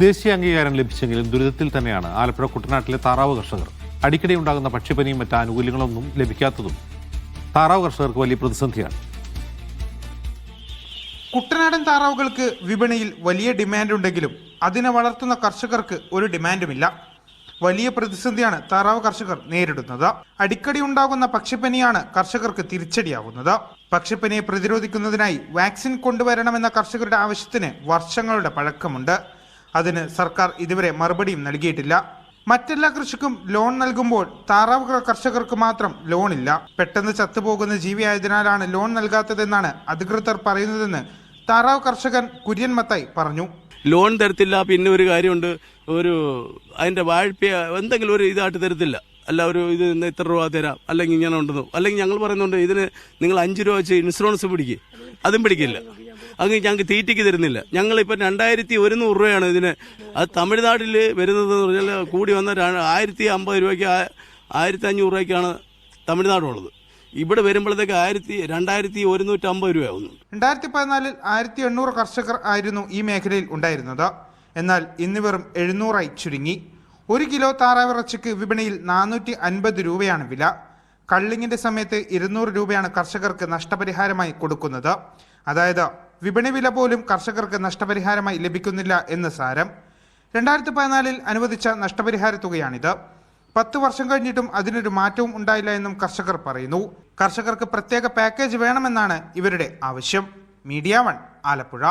ദേശീയ അംഗീകാരം ലഭിച്ചെങ്കിലും ദുരിതത്തിൽ തന്നെയാണ് ആലപ്പുഴ കുട്ടനാട്ടിലെ താറാവ് കർഷകർ. അടിക്കടി ഉണ്ടാകുന്ന പക്ഷിപ്പനിയും മറ്റ് ആനുകൂല്യങ്ങളൊന്നും ലഭിക്കാത്തതും താറാവ് കർഷകർക്ക് വലിയ പ്രതിസന്ധിയാണ്. കുട്ടനാടൻ താറാവുകൾക്ക് വിപണിയിൽ വലിയ ഡിമാൻഡ് ഉണ്ടെങ്കിലും അതിനെ വളർത്തുന്ന കർഷകർക്ക് ഒരു ഡിമാൻഡുമില്ല. വലിയ പ്രതിസന്ധിയാണ് താറാവ് കർഷകർ നേരിടുന്നത്. അടിക്കടി ഉണ്ടാകുന്ന പക്ഷിപ്പനിയാണ് കർഷകർക്ക് തിരിച്ചടിയാകുന്നത്. പക്ഷിപ്പനിയെ പ്രതിരോധിക്കുന്നതിനായി വാക്സിൻ കൊണ്ടുവരണമെന്ന കർഷകരുടെ ആവശ്യത്തിന് വർഷങ്ങളുടെ പഴക്കമുണ്ട്. അതിന് സർക്കാർ ഇതുവരെ മറുപടിയും നൽകിയിട്ടില്ല. മറ്റെല്ലാ കൃഷിക്കും ലോൺ നൽകുമ്പോൾ താറാവ് കർഷകർക്ക് മാത്രം ലോണില്ല. പെട്ടെന്ന് ചത്തുപോകുന്ന ജീവിയായതിനാലാണ് ലോൺ നൽകാത്തതെന്നാണ് അധികൃതർ പറയുന്നതെന്ന് താറാവ് കർഷകൻ കുര്യൻ മത്തായി പറഞ്ഞു. ലോൺ തരത്തില്ല. പിന്നെ ഒരു കാര്യമുണ്ട്, അതിന്റെ വായ്പ എന്തെങ്കിലും ഒരു ഇതായിട്ട് തരത്തില്ല. അല്ല ഇത് ഇത്ര രൂപ തരാം, അല്ലെങ്കിൽ ഇങ്ങനെ ഉണ്ടെന്നോ, അല്ലെങ്കിൽ ഞങ്ങൾ പറയുന്നുണ്ട് ഇതിന് നിങ്ങൾ 5 രൂപ വെച്ച് ഇൻഷുറൻസ് പിടിക്കുക, അതും പിടിക്കില്ല. അങ്ങനെ ഞങ്ങൾക്ക് തീറ്റയ്ക്ക് തരുന്നില്ല. ഞങ്ങളിപ്പോൾ 2100 രൂപയാണ് ഇതിന്. അത് തമിഴ്നാട്ടിൽ വരുന്നത് പറഞ്ഞാൽ കൂടി വന്ന 1050 രൂപയ്ക്ക് 1500 രൂപയ്ക്കാണ് തമിഴ്നാടുള്ളത്. ഇവിടെ വരുമ്പോഴത്തേക്ക് 2150 രൂപയാവുന്നു. 2014 1800 കർഷകർ ആയിരുന്നു ഈ മേഖലയിൽ ഉണ്ടായിരുന്നത്. എന്നാൽ ഇന്ന് വെറും 700 ചുരുങ്ങി. 1 കിലോ താറാവിറച്ചിക്ക് വിപണിയിൽ 450 രൂപയാണ് വില. കള്ളിങ്ങിന്റെ സമയത്ത് 200 രൂപയാണ് കർഷകർക്ക് നഷ്ടപരിഹാരമായി കൊടുക്കുന്നത്. അതായത് വിപണി വില പോലും കർഷകർക്ക് നഷ്ടപരിഹാരമായി ലഭിക്കുന്നില്ല എന്ന് സാരം. 2014 അനുവദിച്ച നഷ്ടപരിഹാര തുകയാണിത്. 10 വർഷം കഴിഞ്ഞിട്ടും അതിനൊരു മാറ്റവും ഉണ്ടായില്ല എന്നും കർഷകർ പറയുന്നു. കർഷകർക്ക് പ്രത്യേക പാക്കേജ് വേണമെന്നാണ് ഇവരുടെ ആവശ്യം. മീഡിയ 1 ആലപ്പുഴ.